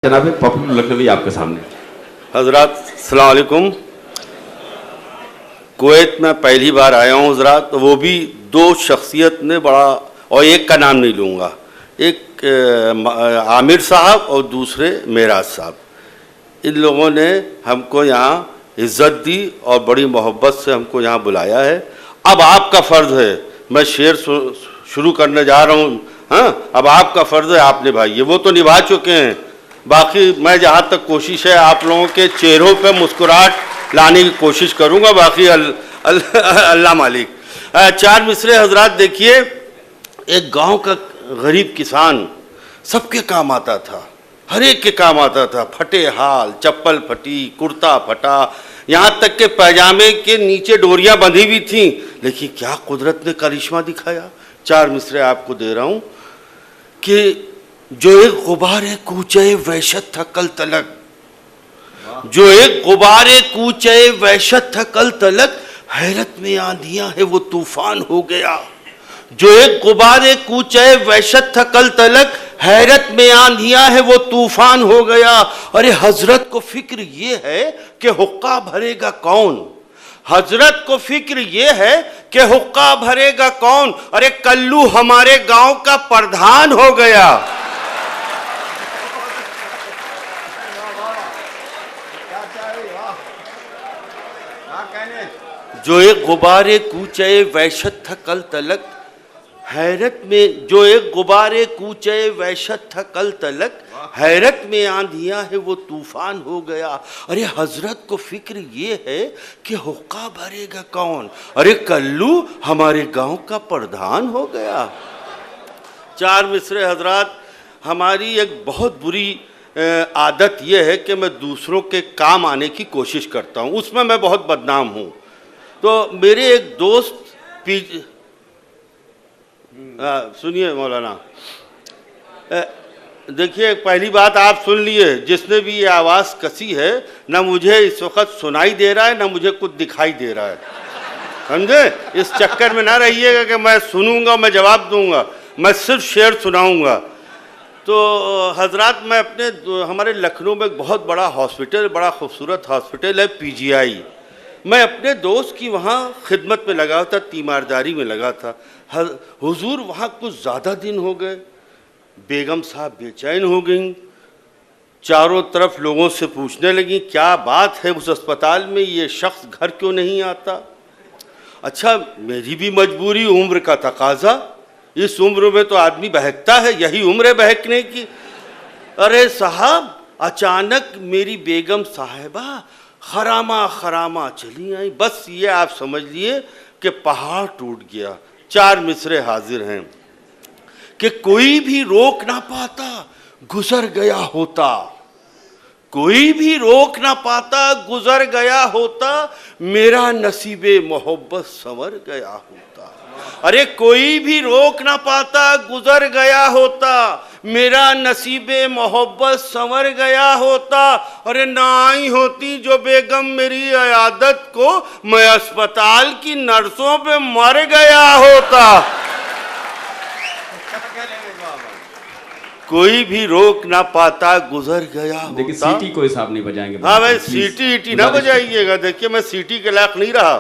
जनाब पॉपुलर लखनवी आपके सामने। हजरात अस्सलाम वालेकुम। कुवैत में पहली बार आया हूँ हजरात, तो वो भी दो शख्सियत ने बड़ा, और एक का नाम नहीं लूँगा, एक आमिर साहब और दूसरे मेराज साहब। इन लोगों ने हमको यहाँ इज़्ज़त दी और बड़ी मोहब्बत से हमको यहाँ बुलाया है। अब आपका फ़र्ज़ है, मैं शेर शुरू करने जा रहा हूँ। हाँ, अब आपका फ़र्ज़ है, आप निभाइए। वो तो निभा चुके हैं, बाकी मैं जहाँ तक कोशिश है आप लोगों के चेहरों पे मुस्कुराहट लाने की कोशिश करूँगा, बाकी अल्लाह मालिक। चार मिसरे हजरात। देखिए, एक गांव का गरीब किसान सबके काम आता था, हर एक के काम आता था। फटे हाल, चप्पल फटी, कुर्ता फटा, यहाँ तक के पैजामे के नीचे डोरियाँ बंधी हुई थीं, लेकिन क्या कुदरत ने करिश्मा दिखाया। चार मिसरे आपको दे रहा हूँ कि जो एक गुबारे कूचे वहशत था कल तलक, जो एक गुबारे कूचे वहशत था कल तलक, हैरत में आंधियां है वो तूफान हो गया। जो एक गुबारे कूचे वहशत था कल तलक, हैरत में आंधियां है वो तूफान हो गया। अरे हजरत को फिक्र ये है कि हुक्का भरेगा कौन, हजरत को फिक्र ये है कि हुक्का भरेगा कौन। अरे कल्लू हमारे गांव का प्रधान हो गया। जो एक गुबारे कूचे वहशत था कल तलक, हैरत में, जो एक गुबारे कूचे वहशत था कल तलक, हैरत में आंधियां है वो तूफान हो गया। अरे हजरत को फिक्र ये है कि हुक्का भरेगा कौन। अरे कल्लू हमारे गांव का प्रधान हो गया। चार मिसरे हजरात। हमारी एक बहुत बुरी आदत यह है कि मैं दूसरों के काम आने की कोशिश करता हूँ, उसमें मैं बहुत बदनाम हूँ। तो मेरे एक दोस्त सुनिए मौलाना, देखिए, पहली बात आप सुन लिए, जिसने भी ये आवाज़ कसी है, ना मुझे इस वक्त सुनाई दे रहा है ना मुझे कुछ दिखाई दे रहा है, समझे। इस चक्कर में ना रहिएगा कि मैं सुनूंगा, मैं जवाब दूंगा, मैं सिर्फ शेर सुनाऊंगा। तो हजरात, मैं हमारे लखनऊ में एक बहुत बड़ा हॉस्पिटल, बड़ा खूबसूरत हॉस्पिटल है, पीजीआई। मैं अपने दोस्त की वहाँ खिदमत में लगा था, तीमारदारी में लगा था। हुजूर, वहाँ कुछ ज़्यादा दिन हो गए, बेगम साहब बेचैन हो गई, चारों तरफ लोगों से पूछने लगी क्या बात है उस अस्पताल में, ये शख्स घर क्यों नहीं आता। अच्छा, मेरी भी मजबूरी, उम्र का तकाजा, इस उम्र में तो आदमी बहकता है, यही उम्र है बहकने की। अरे साहब, अचानक मेरी बेगम साहिबा खरामा खरामा चली आई। बस ये आप समझ लिए कि पहाड़ टूट गया। चार मिसरे हाजिर हैं कि कोई भी रोक ना पाता, गुजर गया होता, कोई भी रोक ना पाता, गुजर गया होता, मेरा नसीबे मोहब्बत संवर गया होता। अरे कोई भी रोक ना पाता, गुजर गया होता, मेरा नसीबे मोहब्बत संवर गया होता। अरे ना आई होती जो बेगम मेरी अयादत को, मैं अस्पताल की नर्सों पे मर गया होता। कोई भी रोक ना पाता, गुजर गया होता। देखिए, सीटी कोई साहब नहीं बजाएंगे। हाँ भाई, सीटी ईटी ना बजाइएगा। देखिए, मैं सीटी के लायक नहीं रहा,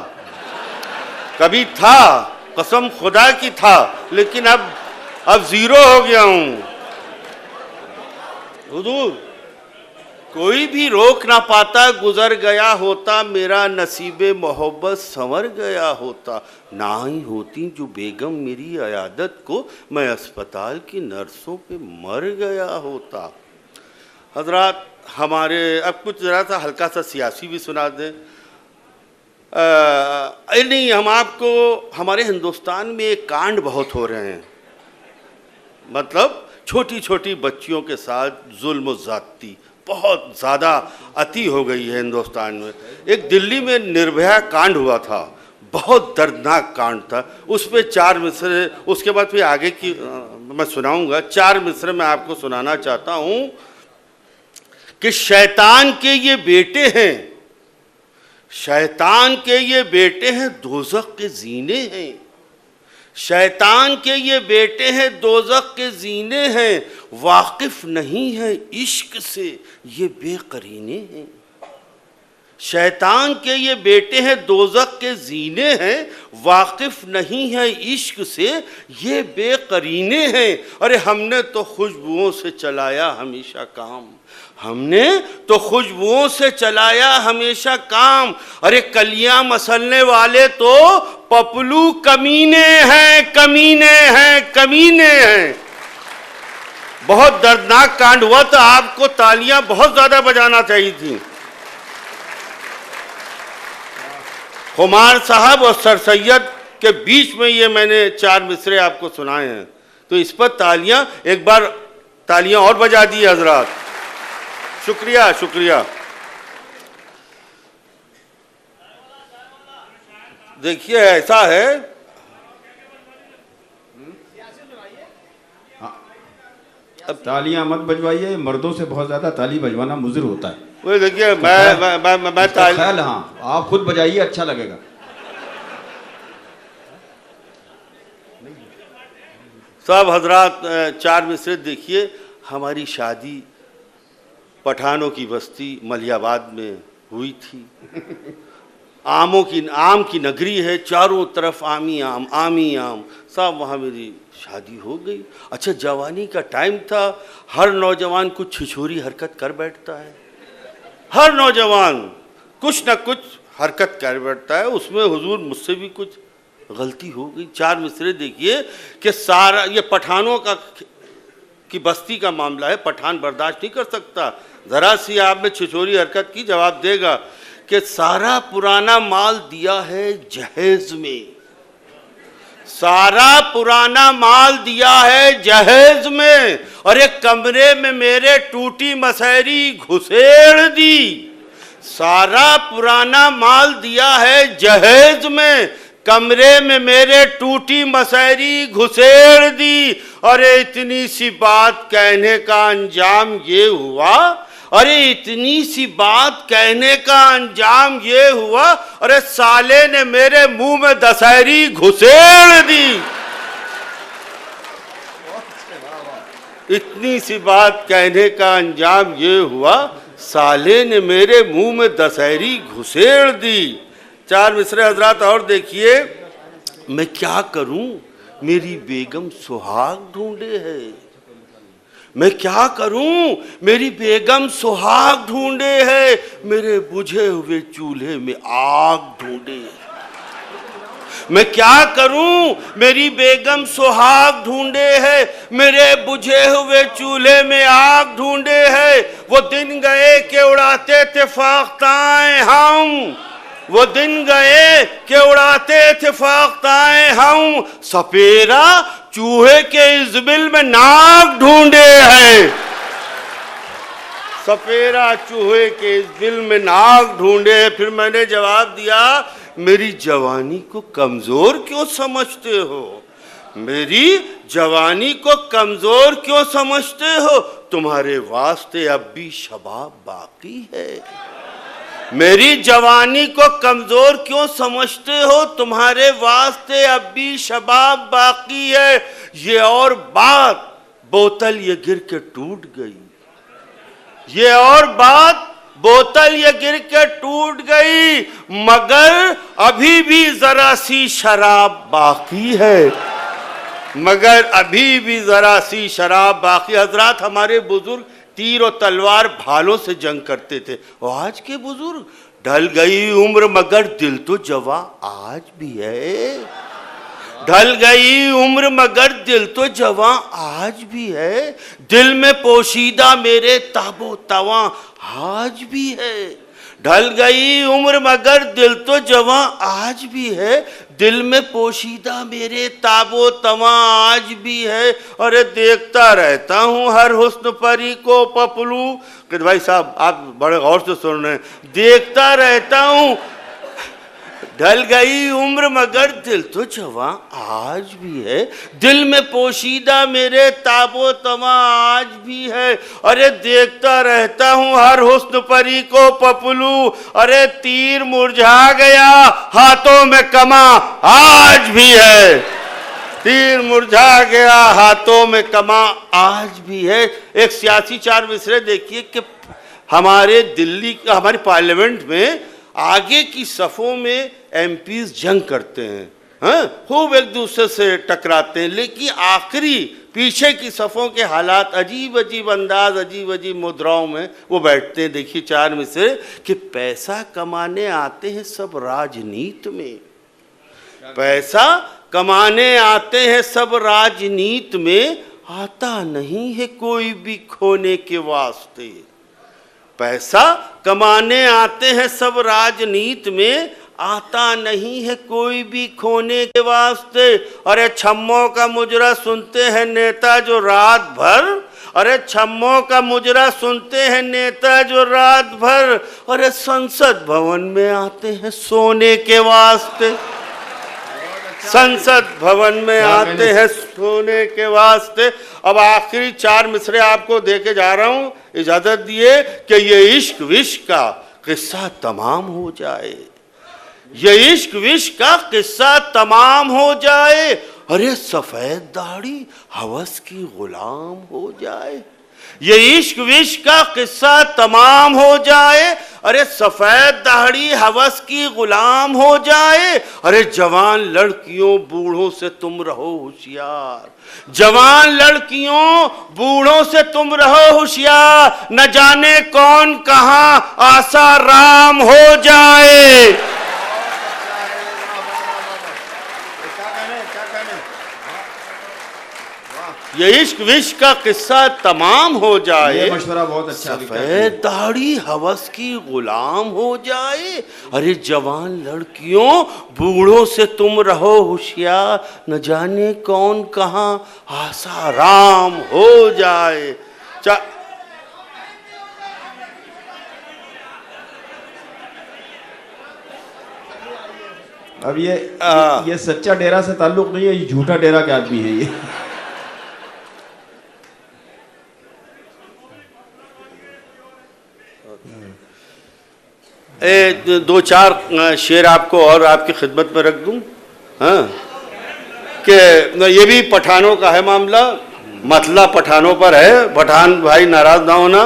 कभी था, कसम खुदा की था, लेकिन अब जीरो हो गया हूँ। हुजूर, कोई भी रोक ना पाता, गुजर गया होता, मेरा नसीबे मोहब्बत संवर गया होता। ना ही होती जो बेगम मेरी अयादत को, मैं अस्पताल की नर्सों पे मर गया होता। हजरात, हमारे अब कुछ ज़रा सा हल्का सा सियासी भी सुना दें। नहीं, हम आपको, हमारे हिंदुस्तान में एक कांड बहुत हो रहे हैं, मतलब छोटी छोटी बच्चियों के साथ जुल्म ज़्यादती बहुत ज़्यादा अति हो गई है हिंदुस्तान में। एक दिल्ली में निर्भया कांड हुआ था, बहुत दर्दनाक कांड था। उस पर चार मिसरे, उसके बाद फिर आगे की मैं सुनाऊंगा। चार मिसरे मैं आपको सुनाना चाहता हूँ कि शैतान के ये बेटे हैं, शैतान के ये बेटे हैं, दोज़ख के जीने हैं, शैतान के ये बेटे हैं दोज़ख के जीने हैं, वाकिफ नहीं है इश्क से ये बेकरीने हैं। शैतान के ये बेटे हैं दोज़ख के जीने हैं, वाकिफ नहीं है इश्क से ये बेकरीने हैं। अरे हमने तो खुशबुओं से चलाया हमेशा काम, हमने तो खुशबुओं से चलाया हमेशा काम। अरे कलियां मसलने वाले तो पपलू कमीने हैं, कमीने हैं, कमीने हैं। बहुत दर्दनाक कांड हुआ था, आपको तालियां बहुत ज्यादा बजाना चाहिए थी। खुमार साहब और सर सैयद के बीच में ये मैंने 4 मिसरे आपको सुनाए हैं, तो इस पर तालियां, एक बार तालियां और बजा दी हजरात। शुक्रिया शुक्रिया। देखिए ऐसा है, अब तालियां मत बजवाइए, मर्दों से बहुत ज्यादा ताली बजवाना मुज़िर होता है। वो देखिए तो मैं ख्याल, हाँ आप खुद बजाइए, अच्छा लगेगा। सब हजरात 4 मिसरे देखिए। हमारी शादी पठानों की बस्ती मलियाबाद में हुई थी। आम की नगरी है, चारों तरफ आमी आम। सब वहाँ मेरी शादी हो गई। अच्छा, जवानी का टाइम था, हर नौजवान कुछ छिछोरी हरकत कर बैठता है, हर नौजवान कुछ न कुछ हरकत कर बैठता है। उसमें हुजूर मुझसे भी कुछ गलती हो गई। 4 मिसरे देखिए कि सारा ये पठानों की बस्ती का मामला है, पठान बर्दाश्त नहीं कर सकता। जरा सी आप में छिछोरी हरकत की, जवाब देगा कि सारा पुराना माल दिया है जहेज में, सारा पुराना माल दिया है जहेज में, और एक कमरे में मेरे टूटी मसहरी घुसेड़ दी। सारा पुराना माल दिया है जहेज में, कमरे में मेरे टूटी मसहरी घुसेड़ दी। अरे इतनी सी बात कहने का अंजाम ये हुआ, अरे इतनी सी बात कहने का अंजाम ये हुआ, अरे साले ने मेरे मुंह में दशहरी घुसेड़ दी। इतनी सी बात कहने का अंजाम ये हुआ, साले ने मेरे मुंह में दशहरी घुसेड़ दी। 4 मिसरे हजरात और देखिए। मैं क्या करूं, मेरी बेगम सुहाग ढूंढे है। मैं क्या करूं, मेरी बेगम सुहाग ढूंढे है, मेरे बुझे हुए चूल्हे में आग ढूंढे। मैं क्या करूं, मेरी बेगम सुहाग ढूंढे है, मेरे बुझे हुए चूल्हे में आग ढूंढे है। वो दिन गए कि उड़ाते थे फाख्ताएं हम, वो दिन गए कि उड़ाते थे फाख्ताएं हम, सपेरा चूहे के इज़बिल में नाक ढूंढे है। सपेरा चूहे के इज़बिल में नाक ढूंढे। फिर मैंने जवाब दिया, मेरी जवानी को कमजोर क्यों समझते हो, मेरी जवानी को कमजोर क्यों समझते हो, तुम्हारे वास्ते अब भी शबाब बाकी है। मेरी जवानी को कमजोर क्यों समझते हो, तुम्हारे वास्ते अब भी शबाब बाकी है। ये और बात, बोतल ये गिर के टूट गई, ये और बात, बोतल ये गिर के टूट गई, मगर अभी भी जरा सी शराब बाकी है, मगर अभी भी जरा सी शराब बाकी। हजरात, हमारे बुजुर्ग तीर और तलवार भालों से जंग करते थे, और आज के बुजुर्ग, ढल गई उम्र मगर दिल तो जवा आज भी है। ढल गई उम्र मगर दिल तो जवा आज भी है, दिल में पोशीदा मेरे ताबो तवा आज भी है। ढल गई उम्र मगर दिल तो जवा आज भी है, दिल में पोशीदा मेरे ताबो तवा आज भी है। अरे देखता रहता हूँ हर हुस्न परी को पपलू, कि भाई साहब आप बड़े गौर से सुन रहे हैं, देखता रहता हूँ। ढल गई उम्र मगर दिल तो जवा आज भी है, दिल में पोशीदा मेरे ताबो तवा आज भी है। अरे देखता रहता हूँ हर हुस्न परी को पपलू, अरे तीर मुरझा गया हाथों में कमा आज भी है। तीर मुरझा गया हाथों में कमा आज भी है। एक सियासी चार मिसरे देखिए कि हमारे हमारी पार्लियामेंट में आगे की सफ़ों में एमपीज जंग करते हैं, हाँ, खूब एक दूसरे से टकराते हैं, लेकिन आखिरी पीछे की सफ़ों के हालात अजीब अजीब अंदाज, अजीब अजीब मुद्राओं में वो बैठते हैं। देखिए चार मिसरे कि पैसा कमाने आते हैं सब राजनीति में, पैसा कमाने आते हैं सब राजनीति में, आता नहीं है कोई भी खोने के वास्ते। पैसा कमाने आते हैं सब राजनीति में, आता नहीं है कोई भी खोने के वास्ते। अरे छम्मों का मुजरा सुनते हैं नेता जो रात भर, अरे छम्मों का मुजरा सुनते हैं नेता जो रात भर, अरे संसद भवन में आते हैं सोने के वास्ते, संसद भवन में आते हैं सोने के वास्ते। अब आखिरी चार मिसरे आपको देके जा रहा हूं, इजाजत दिए कि ये इश्क विश्क का किस्सा तमाम हो जाए, ये इश्क विश्क का किस्सा तमाम हो जाए, अरे सफेद दाढ़ी हवस की गुलाम हो जाए, ये इश्क विश्क का किस्सा तमाम हो जाए, अरे सफेद दाढ़ी हवस की गुलाम हो जाए, अरे जवान लड़कियों बूढ़ों से तुम रहो होशियार, जवान लड़कियों बूढ़ों से तुम रहो होशियार, न जाने कौन कहां आसाराम हो जाए। ये इश्क विश्क का किस्सा तमाम हो जाए, ये मशवरा बहुत अच्छा, सफेद दाढ़ी हवस की गुलाम हो जाए, अरे जवान लड़कियों बूढ़ों से तुम रहो होशियार, न जाने कौन कहां आसाराम हो जाए। अब ये सच्चा डेरा से ताल्लुक नहीं है, ये झूठा डेरा के आदमी है ये। दो चार शेर आपको और आपकी खिदमत में रख दूं, हाँ, कि ये भी पठानों का है मामला, मतला पठानों पर है, पठान भाई नाराज ना होना,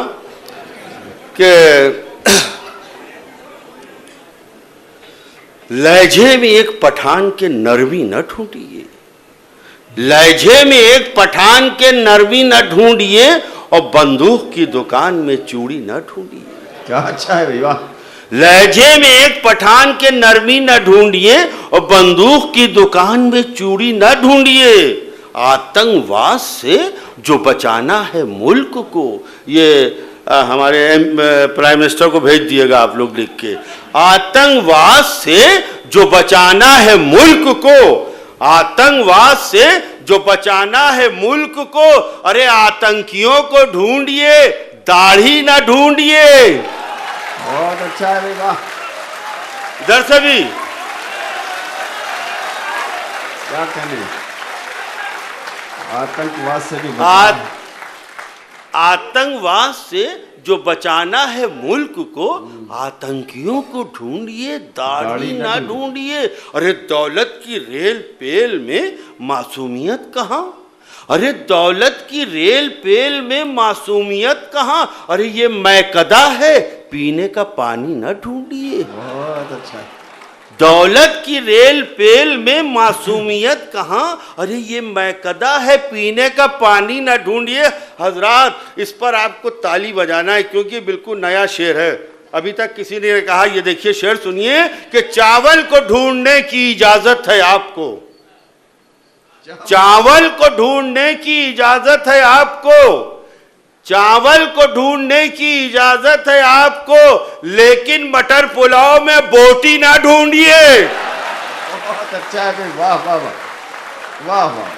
कि लहजे में एक पठान के नरवी न ढूंढिए, लहजे में एक पठान के नरवी न ढूंढिए, और बंदूक की दुकान में चूड़ी न ढूंढिए। क्या अच्छा है भाई, वाह। लहजे में एक पठान के नरमी न ढूंढिए, और बंदूक की दुकान में चूड़ी न ढूंढिए, आतंकवाद से जो बचाना है मुल्क को, ये हमारे प्राइम मिनिस्टर को भेज दिएगा आप लोग लिख के, आतंकवाद से जो बचाना है मुल्क को, आतंकवाद से जो बचाना है मुल्क को, अरे आतंकियों को ढूंढिए, दाढ़ी ना ढूंढिए। बहुत अच्छा है भाई, वाह। इधर से भी क्या कहने, आतंकवाद से भी आतंकवाद से जो बचाना है मुल्क को, आतंकियों को ढूंढिए, दाढ़ी ना ढूंढिए। अरे दौलत की रेल पेल में मासूमियत कहाँ, अरे दौलत की रेल पेल में मासूमियत कहाँ, अरे ये मैकदा है पीने का पानी न ढूंढिए। बहुत अच्छा। दौलत की रेल पेल में मासूमियत कहाँ, अरे ये मैकदा है पीने का पानी न ढूंढिए। हजरात इस पर आपको ताली बजाना है क्योंकि बिल्कुल नया शेर है, अभी तक किसी ने कहा। ये देखिए शेर सुनिए कि चावल को ढूंढने की इजाजत है आपको, चावल को ढूंढने की इजाजत है आपको, चावल को ढूंढने की इजाजत है आपको, लेकिन मटर पुलाव में बोटी ना ढूंढिए। बहुत अच्छा है, वाह वाह वाह वाह वाह।